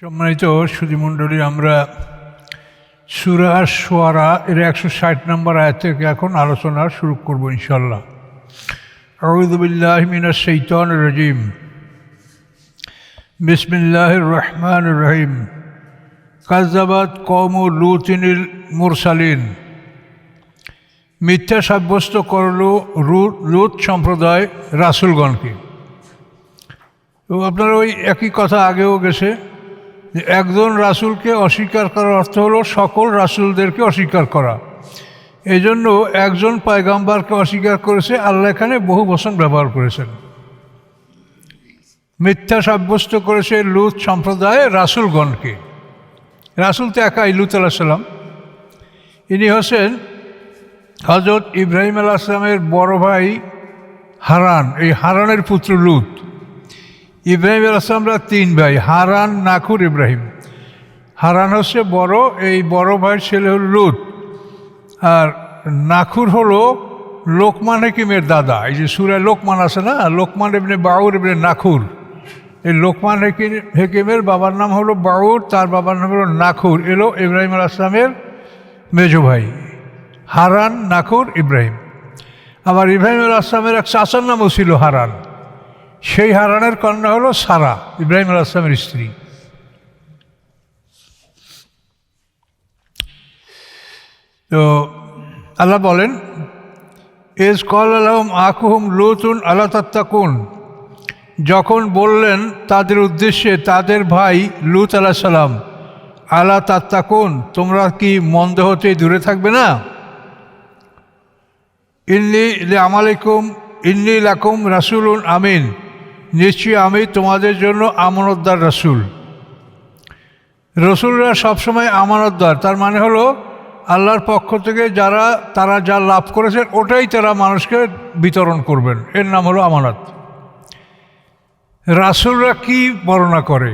সম্মানিত সুধীমণ্ডলী, আমরা সূরা আশ-শুআরা এর 160 নম্বর আয়াত থেকে এখন আলোচনা শুরু করব ইনশাআল্লাহ। আউযু বিল্লাহি মিনাশ শাইতানির রাজীম। বিসমিল্লাহির রহমানির রহিম। কাযযাবাত কওমু লূতিনিল মুরসালিন। মিথ্যা সাব্যস্ত করল লূত সম্প্রদায় রাসূলগণকে। তো আপনারা ওই একই কথা আগেও গেছে যে একজন রাসূলকে অস্বীকার করার অর্থ হলো সকল রাসূলদেরকে অস্বীকার করা। এই জন্য একজন পয়গম্বরকে অস্বীকার করেছে, আল্লাহ এখানে বহু বচন ব্যবহার করেছেন। মিথ্যা সাব্যস্ত করেছে লূত সম্প্রদায় রাসূলগণকে। রাসূল তো একাই, লূত আলাইহিস সালাম। ইনি হচ্ছেন হযরত ইব্রাহিম আলাইহিস সালামের বড় ভাই হারান। এই হারানের পুত্র লূত। ইব্রাহিম আলাইহিস সালামরা 3 ভাই, হারান, নাখুর, ইব্রাহিম। হারান হচ্ছে বড়, এই বড় ভাইয়ের ছেলে হল লূত। আর নাখুর হলো লোকমান হাকিমের দাদা। এই যে সূরা লোকমান আছে না, লোকমান ইবনে বাউর ইবনে নাখুর। এই লোকমান হাকিমের বাবার নাম হলো বাউর, তার বাবার নাম হলো নাখুর। এলো ইব্রাহিম আলাইহিস সালামের মেজো ভাই। হারান, নাখুর, ইব্রাহিম। আবার ইব্রাহিম আলাইহিস সালামের এক চাচার নামও ছিল হারান। সেই হারানের কন্যা হলো সারা, ইব্রাহিম আলাইহিস সালামের স্ত্রী। তো আল্লাহ বলেন, ইজ ক্বালা লাহুম আখুহুম লূতুন আলা তাত্তাকুন। যখন বললেন তাদের উদ্দেশ্যে তাদের ভাই লূত আলাইহিস সালাম, আলা তাত্তাকুন, তোমরা কি মন্দ হতে দূরে থাকবে না? ইন্নী লাকুম রাসূলুন আমিন, নিশ্চয়ই আমি তোমাদের জন্য আমানতদার রাসূল। রসুলরা সবসময় আমানতদার। তার মানে হলো আল্লাহর পক্ষ থেকে তারা যা লাভ করেছেন ওটাই তারা মানুষকে বিতরণ করবেন। এর নাম হলো আমানত। রাসূলরা কি বর্ণনা করে?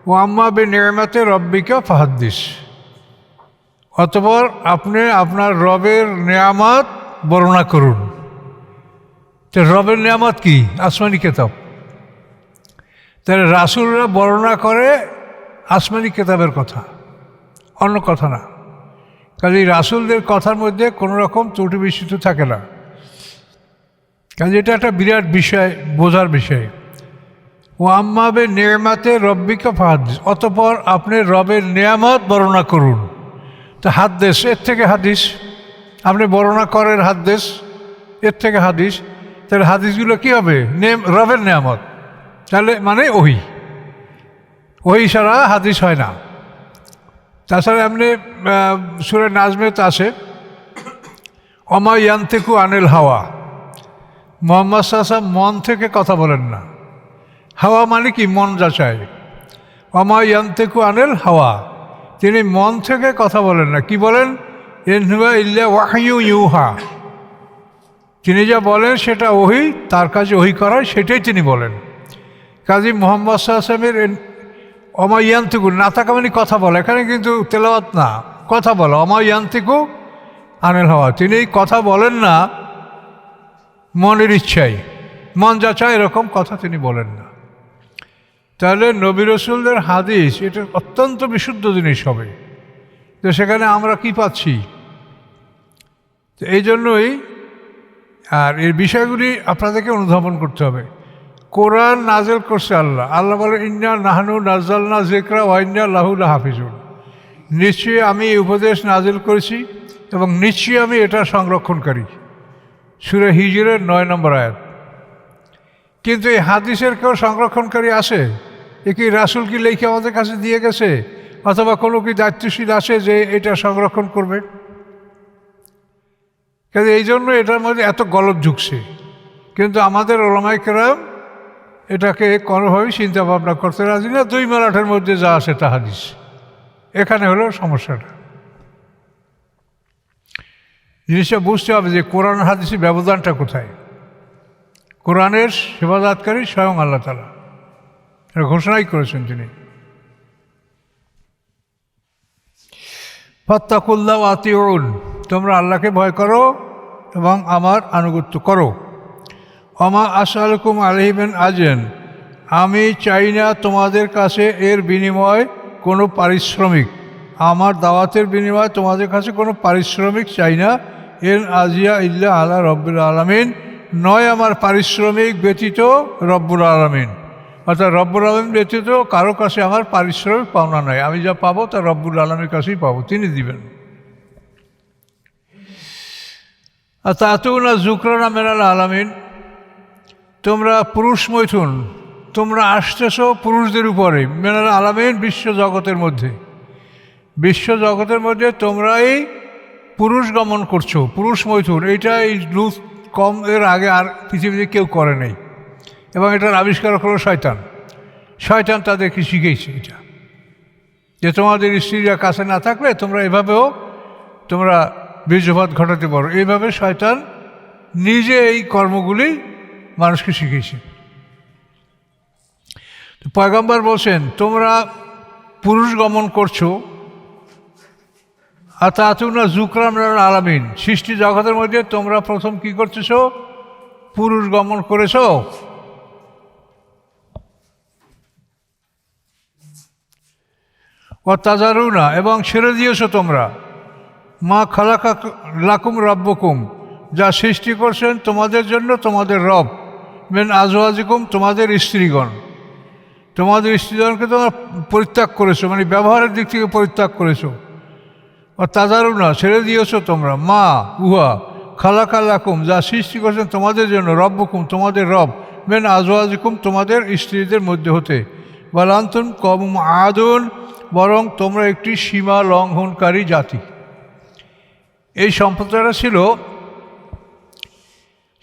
ও আম্মা বিনিআমাতি রাব্বিকা ফাহাদ্দিস। অতঃপর আপনি আপনার রবের নেয়ামত বর্ণনা করুন। তো রবের নেয়ামত কি? আসমানি কিতাব। তাহলে রাসূলরা বর্ণনা করে আসমানি কিতাবের কথা, অন্য কথা না। কাজে রাসূলদের কথার মধ্যে কোনো রকম ত্রুটি বিচ্যুতি থাকে না। কাজে এটা একটা বিরাট বিষয়, বোঝার বিষয়। ও আম্মা বিনিআমাতি রাব্বিকা ফাহাদ্দিস। অতঃপর আপনি রবের নেয়ামত বর্ণনা করুন। তো হাদিস, এর থেকে হাদিস। আপনি বর্ণনা করেন হাদিস, এর থেকে হাদিস। তাহলে হাদিসগুলো কী হবে? রবের নেয়ামত। তাহলে মানে ওহি ছাড়া হাদিস হয় না। তাছাড়া এমনি সূরা নাজমেতে আছে, ওমা ইয়ানতিকু আনিল হাওয়া। মুহাম্মদ সাল্লাল্লাহু আলাইহি ওয়াসাল্লাম মন থেকে কথা বলেন না। হাওয়া মানে কি? মন যাচাই। ওমা ইয়ানতিকু আনিল হাওয়া, তিনি মন থেকে কথা বলেন না। কি বলেন? ইন হুয়া ইল্লা ওয়াহয়ু ইউহা। তিনি যা বলেন সেটা ওহি, তার কাজে ওহি করায় সেটাই তিনি বলেন। কাজী মুহাম্মদ সাল্লাল্লাহু আলাইহি ওয়াসাল্লামের ওমা ইয়ানতিকু, না থাকা মানে কথা বলা। এখানে কিন্তু তেলাওয়াত না, কথা বলা। ওমা ইয়ানতিকু আনিল হাওয়া, তিনি কথা বলেন না মনের ইচ্ছায়, মন যাচাই এরকম কথা তিনি বলেন না। তাহলে নবী রাসূলদের হাদিস এটা অত্যন্ত বিশুদ্ধ জিনিস হবে। তো সেখানে আমরা কি পাচ্ছি? তো এই জন্যই আর এর বিষয়গুলি আপনাদেরকে অনুধাবন করতে হবে। কোরআন নাজেল করছে আল্লাহ। আল্লাহ বলে, ইন্না নাহনু নাজ্জালনা যিকরা ওয়া ইন্না লাহু লাহাফিজুন। নিশ্চয়ই আমি এই উপদেশ নাজিল করেছি এবং নিশ্চয়ই আমি এটা সংরক্ষণকারী। সূরা হিজরের 9 নম্বর আয়াত। কিন্তু এই হাদিসের কেউ সংরক্ষণকারী আছে? এ কি রাসূল কি লিখে আমাদের কাছে দিয়ে গেছে? অথবা কোনো কি দায়িত্বশীল আছে যে এটা সংরক্ষণ করবে? কাজে এই জন্য এটার মধ্যে এত গলদ ঢুকছে। কিন্তু আমাদের উলামায়ে কেরাম এটাকে কোনোভাবেই চিন্তা ভাবনা করতে রাজি না। 2 মারাঠের মধ্যে যা আছে তা হাদিস। এখানে হলো সমস্যাটা। জিনিসটা বুঝতে হবে যে কোরআন হাদিসের ব্যবধানটা কোথায়। কোরআনের হেফাজতকারী স্বয়ং আল্লাহ তাআলা, এটা ঘোষণাই করেছেন তিনি। ফাত্তাকুল্লাহ ওয়া আতিউন, তোমরা আল্লাহকে ভয় করো এবং আমার আনুগত্য করো। ওমা আসআলুকুম আলাইহি মিন আজরিন, আমি চাই না তোমাদের কাছে এর বিনিময় কোনো পারিশ্রমিক, আমার দাওয়াতের বিনিময়ে তোমাদের কাছে কোনো পারিশ্রমিক চাই না। এন আজিয়া ইল্লা আলা রব্বুল আলামিন, নয় আমার পারিশ্রমিক ব্যতীত রব্বুল আলামিন, অর্থাৎ রব্বুল আলামিন ব্যতীত কারো কাছে আমার পারিশ্রমিক পাওনা নয়। আমি যা পাবো তা রব্বুল আলামিনের কাছেই পাবো, তিনি দিবেন। আর তাতুনা যুকরানা মিনাল আলামিন, তোমরা পুরুষ মৈথুন, তোমরা আসতেছ পুরুষদের উপরে, মিনাল আলামিন বিশ্ব জগতের মধ্যে, বিশ্ব জগতের মধ্যে তোমরাই পুরুষ গমন করছো, পুরুষ মৈথুন। এইটা এই লুত কম এর আগে আর পৃথিবীতে কেউ করে নেই, এবং এটার আবিষ্কারক হলো শয়তান। শয়তান তাদেরকে শিখেছে এটা, যে তোমাদের স্ত্রীরা কাছে না থাকলে তোমরা এভাবেও তোমরা বীর্যপাত ঘটাতে পারো। এইভাবে শয়তান নিজে এই কর্মগুলি মানুষকে শিখেছে। পয়গম্বর বলছেন তোমরা পুরুষ গমন করছো, আর তাতুনা যুকরান মিনাল আলামিন, সৃষ্টি জগতের মধ্যে তোমরা প্রথম কি করতেছ? পুরুষ গমন করেছ। ও তাজারুনা, এবং ছেড়ে দিয়েছ তোমরা, মা খালাকা লাকুম রব্বকুম, যা সৃষ্টি করছেন তোমাদের জন্য তোমাদের রব, মেন আজওয়াজিকুম, তোমাদের স্ত্রীগণ, তোমাদের স্ত্রীগণকে তোমরা পরিত্যাগ করেছো, মানে ব্যবহারের দিক থেকে পরিত্যাগ করেছো। ও তাজারুনা, ছেড়ে দিয়েছো তোমরা, মা উহা খালাকা লাকুম, যা সৃষ্টি করছেন তোমাদের জন্য, রব্বকুম, তোমাদের রব, মেন আজওয়াজিকুম, তোমাদের স্ত্রীদের মধ্যে হতে, বালান্তুন কম আদুন, বরং তোমরা একটি সীমা লঙ্ঘনকারী জাতি। এই সম্প্রদায়টা ছিল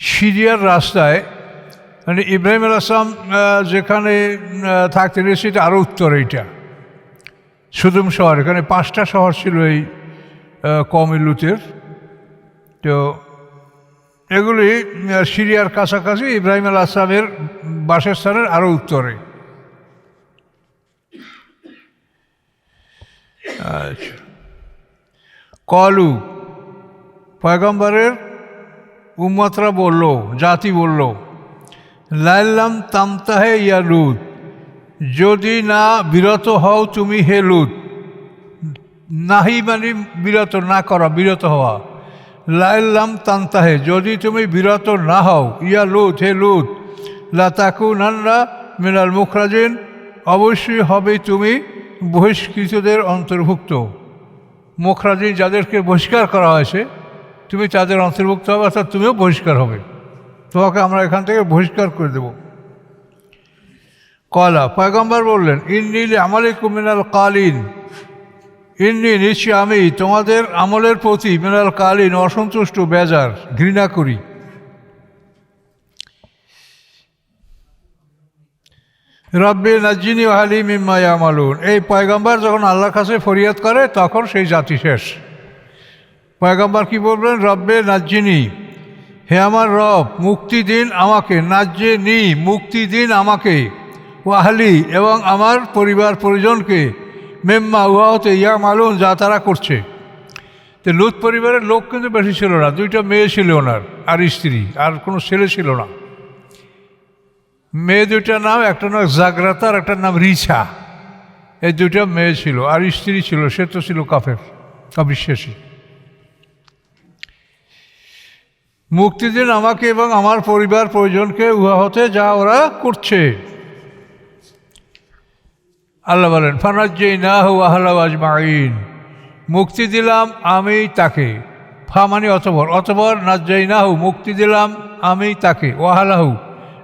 সিরিয়ার রাস্তায়, মানে ইব্রাহিম আলাইহিস সালাম যেখানে থাকতেন সেটা আরও উত্তরে, এইটা সুদুম শহর, এখানে 5টা শহর ছিল এই কওমে লুতের। তো এগুলি সিরিয়ার কাছাকাছি, ইব্রাহিম আলাইহিস সালামের বাসস্থানের আরও উত্তরে। আচ্ছা, কলু, পয়গম্বরের উম্মতরা বলল, জাতি বলল, লাইল্লাম তামতাহে ইয়া লুত, যদি না বিরত হও তুমি হে লুত, নাহি মানে বিরত না করা, বিরত হওয়া, লাইল্লাম তান্তাহে, যদি তুমি বিরত না হও, ইয়া লুত, হে লুত, লাতাকুনান্না মিনাল মুখরাজিন, অবশ্যই হবে তুমি বহিষ্কৃতদের অন্তর্ভুক্ত। মুখরাজিন, যাদেরকে বহিষ্কার করা হয়েছে, তুমি তাদের অন্তর্ভুক্ত হবে, অর্থাৎ তুমিও বহিষ্কার হবে, তোমাকে আমরা এখান থেকে বহিষ্কার করে দেব। কলা, পয়গম্বর বললেন, ইন্নি লিআমালিকুম মিনাল কালিন, ইন্নি, নিশ্চয় আমি তোমাদের আমলের প্রতি, মিনাল কালিন, অসন্তুষ্ট, বেজার, ঘৃণা করি। রব্বি নাজ্জিনি ওয়া আহলি মিম্মা ইয়ামালুন, এই পয়গম্বর যখন আল্লাহর কাছে ফরিয়াদ করে তখন সেই জাতি শেষ। পয়গম্বর কি বলবেন? রব্বে নাজ্জিনি, হে আমার রব, মুক্তি দিন আমাকে, নাজ্জিনি, মুক্তি দিন আমাকে, ও আহলি, এবং আমার পরিবার পরিজনকে, মিম্মা, উহা হতে, ইয়ামালুন, যা তারা করছে। তো লুত পরিবারের লোক কিন্তু বেশি ছিল না, 2টা মেয়ে ছিল ওনার, আর স্ত্রী, আর কোনো ছেলে ছিল না। মেয়ে 2টার নাম, একটা নাম জাগরাতা আর একটা নাম রিছা, এই 2টা মেয়ে ছিল, আর স্ত্রী ছিল, সে তো ছিল কাফের, অবিশ্বাসী। মুক্তি দিন আমাকে এবং আমার পরিবার পরিজনকে উহা হতে, যা ওরা করছে। আল্লাহ বলেন, ফানাজ্জাইনাহু ওয়া আহলাহু আজমাইন, মুক্তি দিলাম আমি তাকে, ফা মানে অতঃপর, অতঃপর নাজ্জাইনাহু, মুক্তি দিলাম আমি তাকে, ওয়া আহলাহু,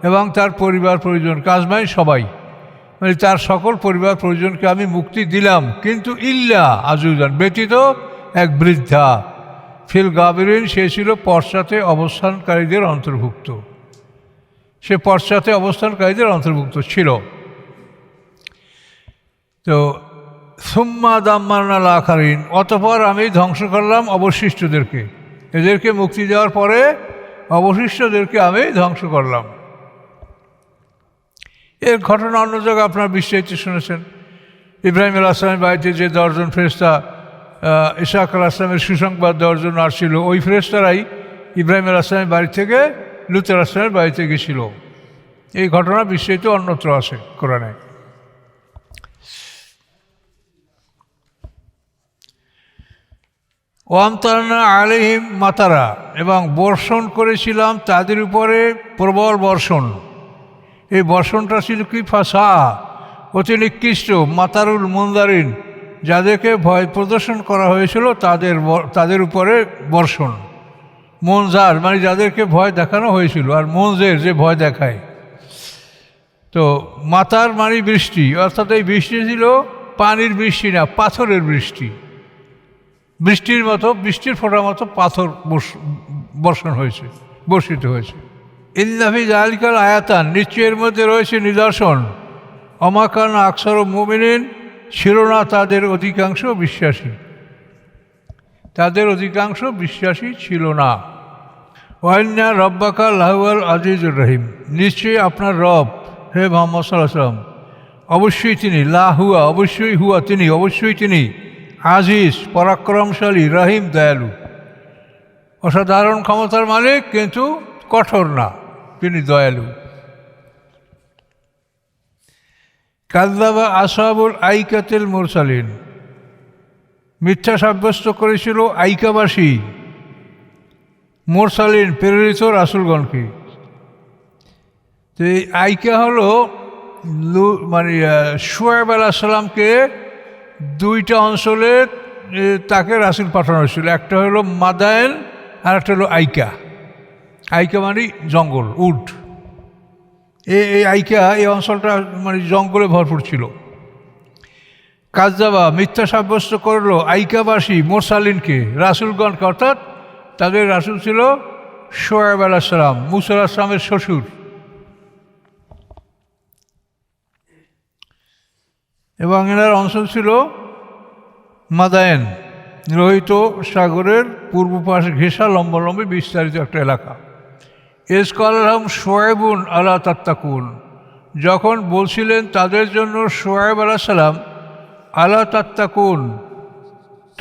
এবং তার পরিবার পরিজন, আজমাইন, সবাই, মানে তার সকল পরিবার পরিজনকে আমি মুক্তি দিলাম, কিন্তু ইল্লা আজুজান, ব্যতীত এক বৃদ্ধা, ফিল গাবিরিন, সে ছিল পশ্চাতে অবস্থানকারীদের অন্তর্ভুক্ত, সে পশ্চাতে অবস্থানকারীদের অন্তর্ভুক্ত ছিল। তো সুম্মা দাম্মারনাল আখারিন, অতঃপর আমি ধ্বংস করলাম অবশিষ্টদেরকে, এদেরকে মুক্তি দেওয়ার পরে অবশিষ্টদেরকে আমি ধ্বংস করলাম। এর ঘটনা অন্য জায়গায় আপনার বিস্তারিত শুনেছেন। ইব্রাহিম আলাইহিস সালামের বাড়িতে যে 10 জন ফেরেশতা ইসহাক আলাইহিস সালামের সুসংবাদ দেওয়ার জন্য আসছিল, ওই ফেরেশতারাই ইব্রাহিম আলাইহিস সালামের বাড়ি থেকে লূত আলাইহিস সালামের বাড়িতে গেছিল। এই ঘটনা বিস্তারিত অন্যত্র আছে কোরআনে। ওয়ামতারনা আলাইহিম মাতারা, এবং বর্ষণ করেছিলাম তাদের উপরে প্রবল বর্ষণ। এই বর্ষণটা ছিল কি? ফাসা, অতি নিকৃষ্ট। মাতারুল মুনজারিন, যাদেরকে ভয় প্রদর্শন করা হয়েছিল তাদের উপরে বর্ষণ। মুনজার মানে যাদেরকে ভয় দেখানো হয়েছিল, আর মুনজের যে ভয় দেখায়। তো মাতার মানে বৃষ্টি, অর্থাৎ এই বৃষ্টি ছিল পানির বৃষ্টি না, পাথরের বৃষ্টি। বৃষ্টির মতো, বৃষ্টির ফোঁটার মতো পাথর বর্ষণ হয়েছে, বর্ষিত হয়েছে। ইন্না ফি যালিকাল আয়াতান, নিশ্চয়ের মধ্যে রয়েছে নিদর্শন। ওমা কানা আকসারু মুমিনিন, ছিল না তাদের অধিকাংশ বিশ্বাসী, তাদের অধিকাংশ বিশ্বাসী ছিল না। ওয়াইন্না রব্বাকা লাহুয়াল আজিজুর রহিম, নিশ্চয়ই আপনার রব হে মুহাম্মদ সাল্লাল্লাহু আলাইহি ওয়াসাল্লাম, অবশ্যই তিনি, লাহুয়া অবশ্যই, হুয়া তিনি, অবশ্যই তিনি, আজিজ পরাক্রমশালী, রহিম দয়ালু। অসাধারণ ক্ষমতার মালিক, কিন্তু কঠোর না, তিনি দয়ালু। কাযযাবা আসহাবুল আইকাতিল মুরসালিন, মিথ্যা সাব্যস্ত করেছিল আইকাবাসী মুরসালিন প্রেরিত রাসূলগণকে। তো এই আইকা হলো মানে শুআয়ব আলাইহিস সালামকে দুইটা অঞ্চলে তাকে রাসূল পাঠানো হয়েছিল। একটা হলো মাদায়েন আর একটা হলো আইকা। আইকা মানে জঙ্গল, উট। এই আইকা, এই অঞ্চলটা মানে জঙ্গলে ভরপুর ছিল। কাযযাবা মিথ্যা সাব্যস্ত করলো আইকাবাসী মুরসালিনকে, রাসূলগণকে, অর্থাৎ তাদের রাসূল ছিল শুআয়ব আলাইহিস সালাম, মূসা আলাইহিস সালামের শ্বশুর। এবং এনার অঞ্চল ছিল মাদায়েন, লোহিত সাগরের পূর্ব পাশে ঘেঁষা লম্বালম্বি বিস্তারিত একটা এলাকা। ইসকালাম শুআয়বুন আলা তাত্তাকুন, যখন বলছিলেন তাদের জন্য শুআয়ব আলাইহিস সালাম, আলা তাত্তাকুন,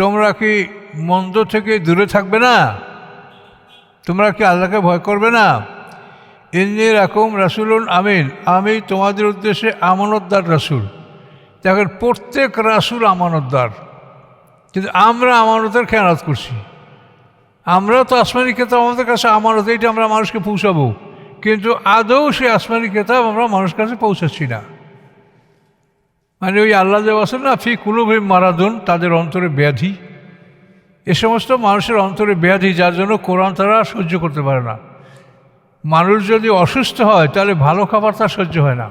তোমরা কি মন্দ থেকে দূরে থাকবে না? তোমরা কি আল্লাহকে ভয় করবে না? ইন্নী লাকুম রাসূলুন আমিন, আমি তোমাদের উদ্দেশ্যে আমানতদার রাসূল। দেখেন, প্রত্যেক রাসূল আমানতদার, কিন্তু আমরা আমানতের খেয়ানত করছি। আমরা তো আসমানি কিতাব আমাদের কাছে আমানত, এইটা আমরা মানুষকে পৌঁছাবো, কিন্তু আদৌ সেই আসমানি কিতাব আমরা মানুষের কাছে পৌঁছাচ্ছি না। মানে ওই আল্লাহ যে বলেন না, ফি কুলুবিহিম মারাদুন, তাদের অন্তরে ব্যাধি। এ সমস্ত মানুষের অন্তরে ব্যাধি, যার জন্য কোরআন তারা সহ্য করতে পারে না। মানুষ যদি অসুস্থ হয় তাহলে ভালো খাবার তার সহ্য হয় না।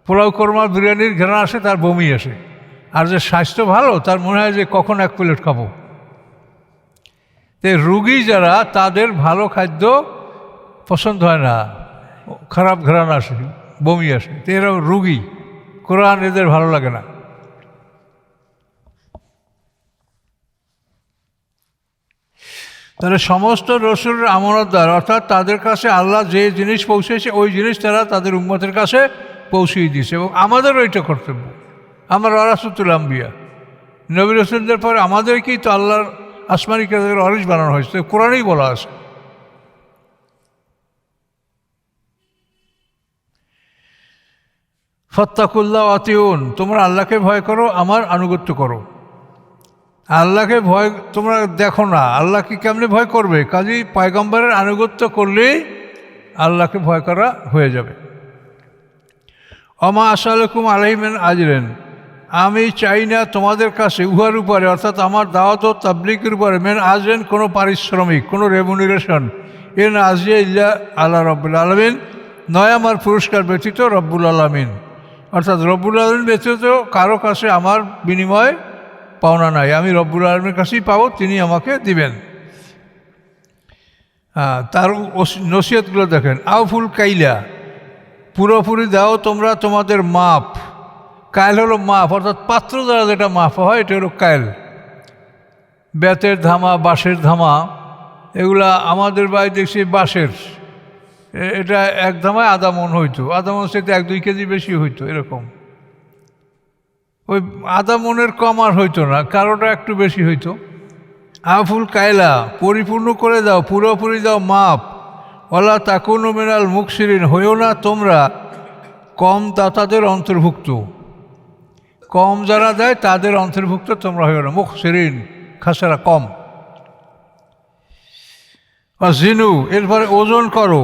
পোলাও কোরমা বিরিয়ানির ঘেরা আসে, তার বমি আসে। আর যে স্বাস্থ্য ভালো, তার মনে হয় যে কখন এক প্লেট খাবো। তো রুগী যারা, তাদের ভালো খাদ্য পছন্দ হয় না, খারাপ ঘ্রাণ আসে, বমি আসে। তো এরা রুগী, কোরআন এদের ভালো লাগে না। তাহলে সমস্ত রসুলের আমানতদার, অর্থাৎ তাদের কাছে আল্লাহ যে জিনিস পৌঁছেছে ওই জিনিস তারা তাদের উম্মতের কাছে পৌঁছিয়ে দিয়েছে, এবং আমাদেরও এটা কর্তব্য। আমরা ওয়ারাসাতুল আম্বিয়া, নবী রাসূলদের পরে আমাদেরকেই তো আল্লাহর আসমানি কিতাবের ওয়ারিস বানানো হয়েছে, কোরআনেই বলা আছে। ফাত্তাকুল্লাহ আতিউন, তোমরা আল্লাহকে ভয় করো, আমার আনুগত্য করো। আল্লাহকে ভয় তোমরা দেখো না, আল্লাহকে কেমনে ভয় করবে? কাজেই পয়গম্বরের আনুগত্য করলেই আল্লাহকে ভয় করা হয়ে যাবে। ওমা আসআলুকুম আলাইহি মিন আজরিন, আমি চাই না তোমাদের কাছে উহার উপরে, অর্থাৎ আমার দাওয়াত ও তাবলীগের উপরে, মিন আজরিন কোনো পারিশ্রমিক, কোনো রেমুনারেশন। ইন আজরিয়া ইল্লা আলা রাব্বিল আলামিন, নয় আমার পুরস্কার ব্যতীত রব্বুল আলামিন, অর্থাৎ রব্বুল আলামিন ব্যতীত কারো কাছে আমার বিনিময় পাওনা নাই। আমি রব্বুল আলামিনের কাছেই পাবো, তিনি আমাকে দিবেন। তার নসিহতগুলো দেখেন। আউফুল কাইলা, পুরোপুরি দাও তোমরা তোমাদের মাপ। কাইল হলো মাপ, অর্থাৎ পাত্র দ্বারা যেটা মাপ হয় এটা হলো কাইল। বেতের ধামা, বাঁশের ধামা, এগুলা আমাদের বাড়ি দেখছি বাঁশের, এটা এক ধামায় আধা মন হইতো, আধা মন সেটা 1-2 কেজি বেশি হইতো এরকম। ওই আধা মনের কম আর হইতো না, কারোটা একটু বেশি হইতো। আফুল কায়লা, পরিপূর্ণ করে দাও, পুরোপুরি দাও মাপ। ওয়ালা তাকুনু মিনাল মুকসিরিন, হইও না তোমরা কম দাতাদের অন্তর্ভুক্ত। কম যারা দেয় তাদের অন্তর্ভুক্ত তোমরা হইও না। মুকসিরিন খাসারা কম। জিনু, এরপরে ওজন করো,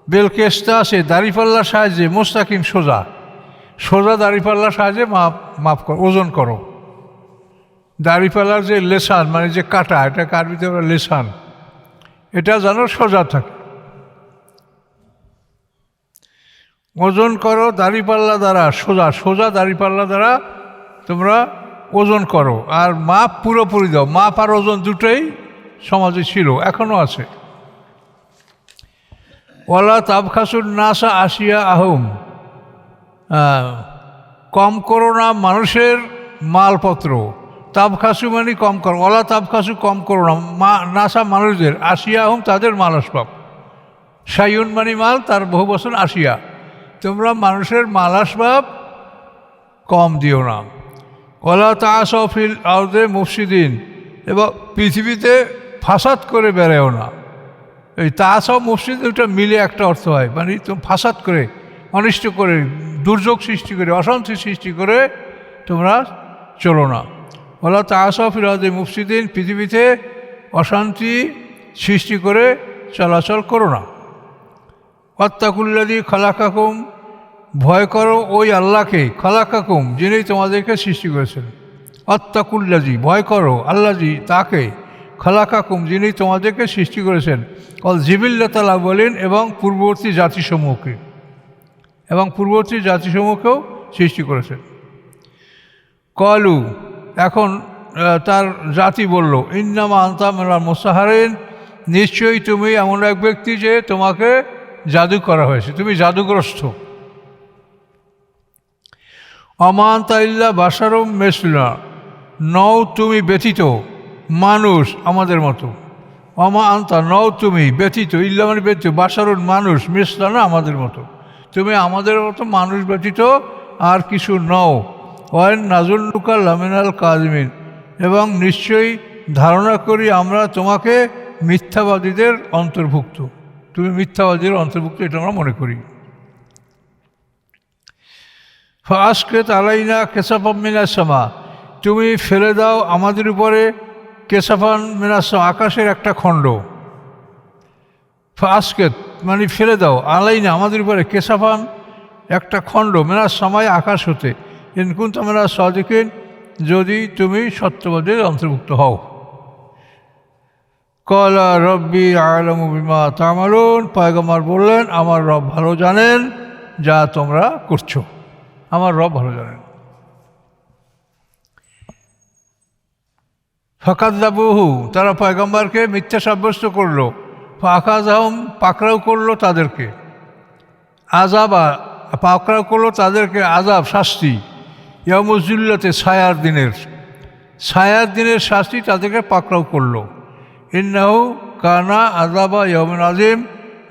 বেলকেস্তা আছে দাড়িপাল্লার সাহায্যে, মুস্তাকিম সোজা, সোজা দাড়িপাল্লার সাহায্যে মাপ করো, ওজন করো। দাড়িপাল্লার যে লেসান মানে যে কাটা, এটা আরবিতে বলে লেসান, এটা যেন সোজা থাকে। ওজন করো দাড়িপাল্লা দ্বারা, সোজা সোজা দাড়িপাল্লা দ্বারা তোমরা ওজন করো। আর মাপ পুরোপুরি দাও। মাপ আর ওজন দুটোই সমাজে ছিল, এখনও আছে। ওয়ালা তাবখাসুন নাসা আসিয়া আহম, কম করো না মানুষের মালপত্র। তাবখাসু মানে কম করো, ওয়ালা তাবখাসু কম করো না নাসা মানুষদের, আসিয়া আহম তাদের মাল আসবাব। সাইয়ুন মানে মাল, তার বহু বছর আসিয়া, তোমরা মানুষের মাল আসবাব কম দিও না। ওয়ালা তাআসাউ ফিল আরদি মুফসিদিন, এবং পৃথিবীতে ফাসাদ করে বেড়াও না। এই তাআসাউ মুফসিদ ওটা মিলে একটা অর্থ হয়, মানে তুমি ফাসাদ করে, অনিষ্ট করে, দুর্যোগ সৃষ্টি করে, অশান্তি সৃষ্টি করে তোমরা চলো না। ওয়ালা তাআসাউ ফিল আরদি মুফসিদিন, পৃথিবীতে অশান্তি সৃষ্টি করে চলাচল করো না। ওয়াত্তাকুল্লাযী খালাকাকুম, ভয় করো ওই আল্লাহকে, খালাকাকুম যিনি তোমাদেরকে সৃষ্টি করেছেন। ওয়াত্তাকুল্লাযী, ভয় করো আল্লাযী তাকে, খালাকাকুম যিনি তোমাদেরকে সৃষ্টি করেছেন। অল জিবিল্লাতাল আউয়ালিন, এবং পূর্ববর্তী জাতিসমূহকে, এবং পূর্ববর্তী জাতিসমূহকেও সৃষ্টি করেছেন। কলু, এখন তার জাতি বলল, ইন্নামা আনতা মিনাল মুসাহারিন, নিশ্চয়ই তুমি এমন এক ব্যক্তি যে তোমাকে জাদু করা হয়েছে, তুমি জাদুগ্রস্ত। অমা আনতা ইল্লা বাশারুম মিসলুনা, নও তুমি ব্যতীত মানুষ আমাদের মতো। অমা আনতা, নও তুমি ব্যতীত, ইল্লা মানে ব্যতীত, বাশারুন মানুষ, মিসলুনা আমাদের মতো, তুমি আমাদের মতো মানুষ ব্যতীত আর কিছু নও। ওয়াইন নাজুল্লুকা লামিনাল কাযিমিন, এবং নিশ্চয়ই ধারণা করি আমরা তোমাকে মিথ্যাবাদীদের অন্তর্ভুক্ত, তুমি মিথ্যাবাদীদের অন্তর্ভুক্ত, এটা আমরা মনে করি। ফাসকিত আলাইনা কিসাফাম মিনাস সামা, তুমি ফেলে দাও আমাদের উপরে কেসাফান মিনাস সামা, আকাশের একটা খণ্ড। ফাসকিত মানে ফেলে দাও, আলাইনা আমাদের উপরে, কেসাফান একটা খণ্ড, মিনাস সামায় আকাশ হতে, ইন কুনতুম মিনাস সাদিকিন যদি তুমি সত্যবাদীর অন্তর্ভুক্ত হও। ক্বালা রব্বি আ'লামু বিমা তা'মালুন, পয়গম্বর বললেন আমার রব ভালো জানেন যা তোমরা করছো, আমার রব ভালো জানেন। ফাকাযযাবুহু, তারা পয়গম্বরকে মিথ্যা সাব্যস্ত করলো। ফাআখাযাহুম, পাকড়াও করলো তাদেরকে, আযাবা পাকড়াও করলো তাদেরকে, আযাব শাস্তি, ইয়াউমুজ যুল্লাতে ছায়ার দিনের, ছায়ার দিনের শাস্তি তাদেরকে পাকড়াও করলো। ইন্নাহু কানা আযাবা ইয়াউমিন আযীম,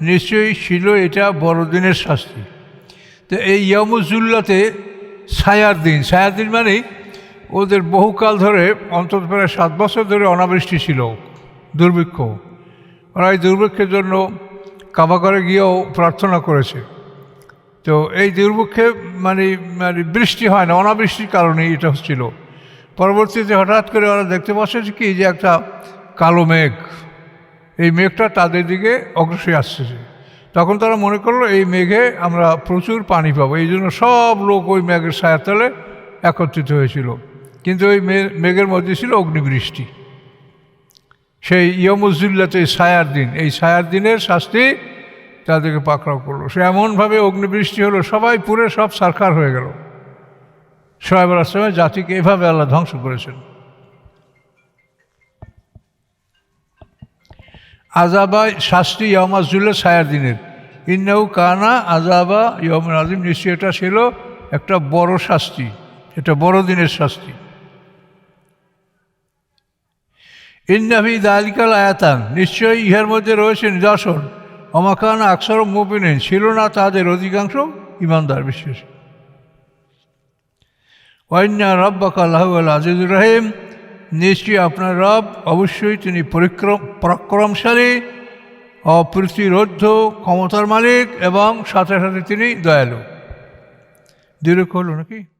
নিশ্চয়ই ছিল এটা বড়দিনের শাস্তি। তো এই ইয়াউমুজ যুল্লাতে ছায়ার দিন, ছায়ার দিন মানে ওদের বহুকাল ধরে, অন্তত প্রায় 7 বছর ধরে অনাবৃষ্টি ছিল, দুর্ভিক্ষ। ওরা এই দুর্ভিক্ষের জন্য কাবাঘরে গিয়েও প্রার্থনা করেছে। তো এই দুর্ভিক্ষে মানে বৃষ্টি হয় না, অনাবৃষ্টির কারণে এটা হচ্ছিল। পরবর্তীতে হঠাৎ করে ওরা দেখতে পাচ্ছে কি যে একটা কালো মেঘ, এই মেঘটা তাদের দিকে অগ্রসর আসছে। তখন তারা মনে করলো এই মেঘে আমরা প্রচুর পানি পাবো, এই জন্য সব লোক ওই মেঘের ছায়ার তলে একত্রিত হয়েছিল। কিন্তু ওই মেঘের মধ্যে ছিল অগ্নিবৃষ্টি। সেই ইয়াউমুজ যুল্লাতে ছায়ার দিন, এই ছায়ার দিনের শাস্তি তাদেরকে পাকড়াও করলো। সে এমনভাবে অগ্নিবৃষ্টি হলো, সবাই পুরে সব সারখার হয়ে গেল। শুআয়ব আলাইহিস সালামের জাতিকে এভাবে আল্লাহ ধ্বংস করেছেন। আযাবা শাস্তি ইয়াউমুজ যুল্লা, ছায়ার দিনের। ইন্নাহু কানা আযাবা ইয়াউমিন আযীম, নিশ্চয়ই এটা ছিল একটা বড় শাস্তি, এটা বড় দিনের শাস্তি। ইন্না ফি যালিকাল আয়াতান, নিশ্চয়ই ইহার মধ্যে রয়েছে নিদর্শন। ওমা কানা আকসারুহুম মুমিনিন, ছিল না তাদের অধিকাংশ ঈমানদার বিশ্বাসী। ওয়া ইন্না রাব্বাকা লাহুয়াল আজিজুর রহিম, নিশ্চয়ই আপনার রব অবশ্যই তিনি পরাক্রমশালী অপ্রতিরোধ্য ক্ষমতার মালিক এবং সাথে সাথে তিনি দয়ালু। দীর্ঘ হলো নাকি?